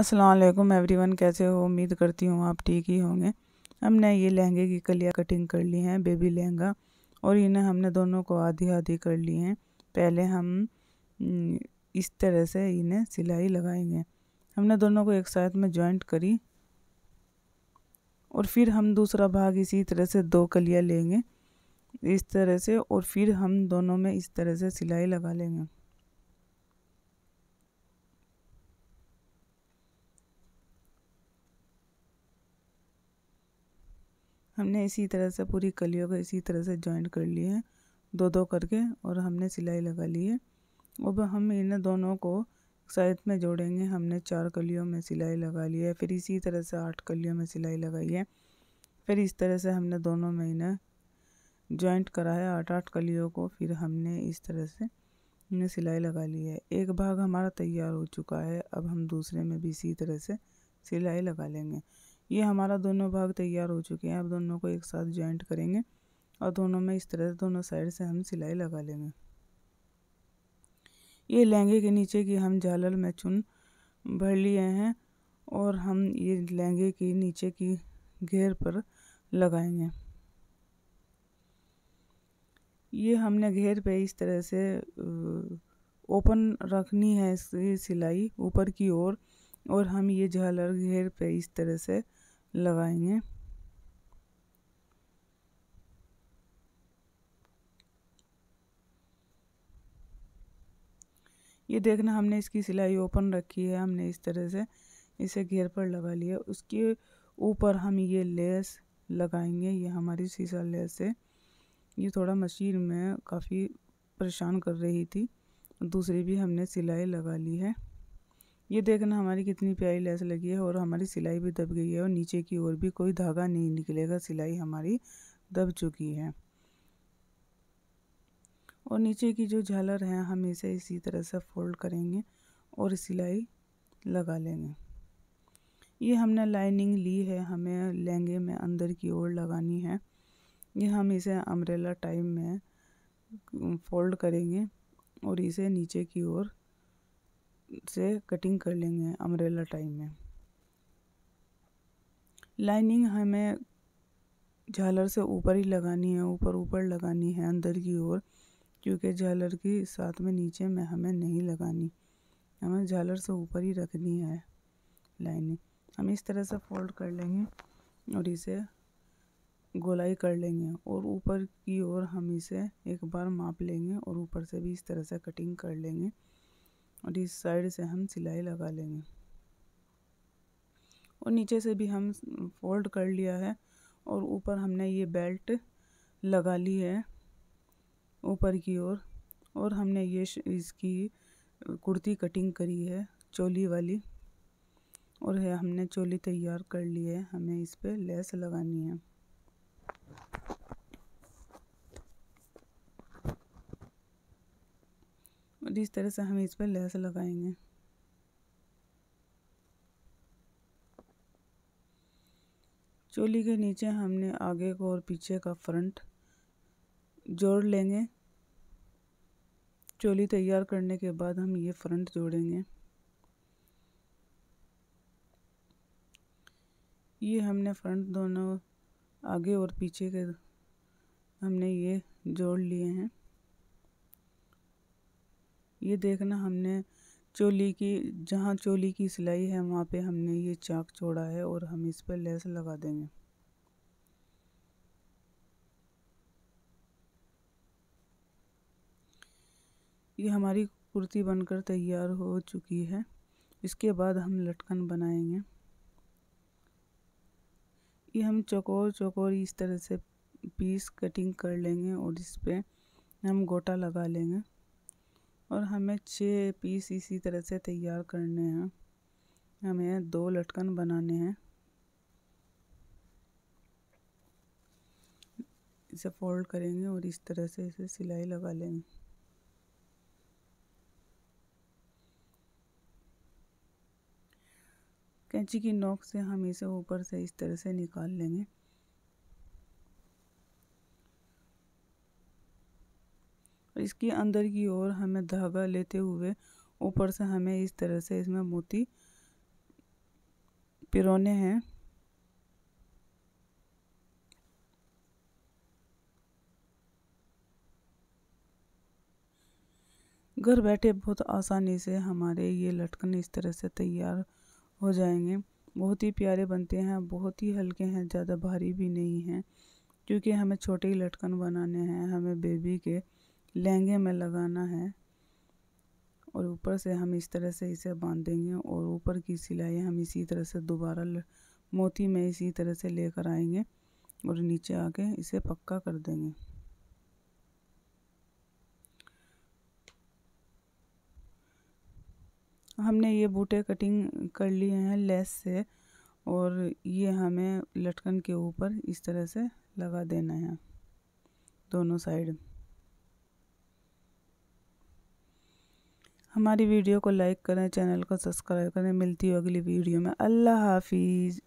अस्सलाम वालेकुम एवरीवन, कैसे हो? उम्मीद करती हूँ आप ठीक ही होंगे। हमने ये लहंगे की कलियाँ कटिंग कर ली हैं, बेबी लहंगा, और इन्हें हमने दोनों को आधी आधी कर ली हैं। पहले हम इस तरह से इन्हें सिलाई लगाएंगे। हमने दोनों को एक साथ में जॉइंट करी और फिर हम दूसरा भाग इसी तरह से दो कलियाँ लेंगे इस तरह से, और फिर हम दोनों में इस तरह से सिलाई लगा लेंगे। हमने इसी तरह से पूरी कलियों को इसी तरह से जॉइंट कर लिए हैं, दो दो करके, और हमने सिलाई लगा ली है। अब हम इन दोनों को साइड में जोड़ेंगे। हमने 4 कलियों में सिलाई लगा ली है, फिर इसी तरह से 8 कलियों में सिलाई लगाई है। फिर इस तरह से हमने दोनों में इन्हें जॉइंट करा है 8 कलियों को। फिर हमने इस तरह से इन्हें सिलाई लगा ली है। एक भाग हमारा तैयार हो चुका है। अब हम दूसरे में भी इसी तरह से सिलाई लगा लेंगे। ये हमारा दोनों भाग तैयार हो चुके हैं। अब दोनों को एक साथ जॉइंट करेंगे और दोनों में इस तरह से दोनों साइड से हम सिलाई लगा लेंगे। ये लहंगे के नीचे की हम झालर में चुन भर लिए हैं और हम ये लहंगे की नीचे की घेर पर लगाएंगे। ये हमने घेर पे इस तरह से ओपन रखनी है इसकी सिलाई ऊपर की ओर, और हम ये झालर घेर पे इस तरह से लगाएंगे। ये देखना, हमने इसकी सिलाई ओपन रखी है। हमने इस तरह से इसे घेर पर लगा लिया। उसके ऊपर हम ये लेस लगाएंगे। ये हमारी सीसा लेस है। ये थोड़ा मशीन में काफ़ी परेशान कर रही थी। दूसरी भी हमने सिलाई लगा ली है। ये देखना हमारी कितनी प्यारी लेस लगी है, और हमारी सिलाई भी दब गई है और नीचे की ओर भी कोई धागा नहीं निकलेगा। सिलाई हमारी दब चुकी है। और नीचे की जो झालर है हम इसे इसी तरह से फोल्ड करेंगे और सिलाई लगा लेंगे। ये हमने लाइनिंग ली है, हमें लहंगे में अंदर की ओर लगानी है। ये हम इसे अम्ब्रेला टाइप में फोल्ड करेंगे और इसे नीचे की ओर से कटिंग कर लेंगे अम्ब्रेला टाइप में। लाइनिंग हमें झालर से ऊपर ही लगानी है, ऊपर ऊपर लगानी है अंदर की ओर, क्योंकि झालर की साथ में नीचे में हमें नहीं लगानी। हमें झालर से ऊपर ही रखनी है लाइनिंग। हम इस तरह से फोल्ड कर लेंगे और इसे गोलाई कर लेंगे, और ऊपर की ओर हम इसे एक बार माप लेंगे और ऊपर से भी इस तरह से कटिंग कर लेंगे, और इस साइड से हम सिलाई लगा लेंगे। और नीचे से भी हम फोल्ड कर लिया है, और ऊपर हमने ये बेल्ट लगा ली है ऊपर की ओर, और हमने ये इसकी कुर्ती कटिंग करी है चोली वाली, और है हमने चोली तैयार कर ली है। हमें इस पे लेस लगानी है। और इस तरह से हम इस पे लेस लगाएंगे। चोली के नीचे हमने आगे को और पीछे का फ्रंट जोड़ लेंगे। चोली तैयार करने के बाद हम ये फ्रंट जोड़ेंगे। ये हमने फ्रंट दोनों आगे और पीछे के हमने ये जोड़ लिए हैं। ये देखना, हमने चोली की जहाँ चोली की सिलाई है वहाँ पे हमने ये चाक छोड़ा है, और हम इस पर लेस लगा देंगे। ये हमारी कुर्ती बनकर तैयार हो चुकी है। इसके बाद हम लटकन बनाएंगे। ये हम चौकोर चौकोर इस तरह से पीस कटिंग कर लेंगे, और इस पे हम गोटा लगा लेंगे, और हमें 6 पीस इसी तरह से तैयार करने हैं। हमें 2 लटकन बनाने हैं। इसे फोल्ड करेंगे और इस तरह से इसे सिलाई लगा लेंगे। कैंची की नोक से हम इसे ऊपर से इस तरह से निकाल लेंगे। और इसकी अंदर की ओर हमें धागा लेते हुए ऊपर से हमें इस तरह से इसमें मोती पिरोने हैं। घर बैठे बहुत आसानी से हमारे ये लटकन इस तरह से तैयार हो जाएंगे। बहुत ही प्यारे बनते हैं, बहुत ही हल्के हैं, ज़्यादा भारी भी नहीं हैं, क्योंकि हमें छोटे ही लटकन बनाने हैं, हमें बेबी के लहंगे में लगाना है। और ऊपर से हम इस तरह से इसे बांधेंगे और ऊपर की सिलाई हम इसी तरह से दोबारा मोती में इसी तरह से लेकर आएंगे और नीचे आके इसे पक्का कर देंगे। हमने ये बूटे कटिंग कर लिए हैं लेस से, और ये हमें लटकन के ऊपर इस तरह से लगा देना है दोनों साइड। हमारी वीडियो को लाइक करें, चैनल को सब्सक्राइब करें। मिलती है अगली वीडियो में। अल्लाह हाफिज़।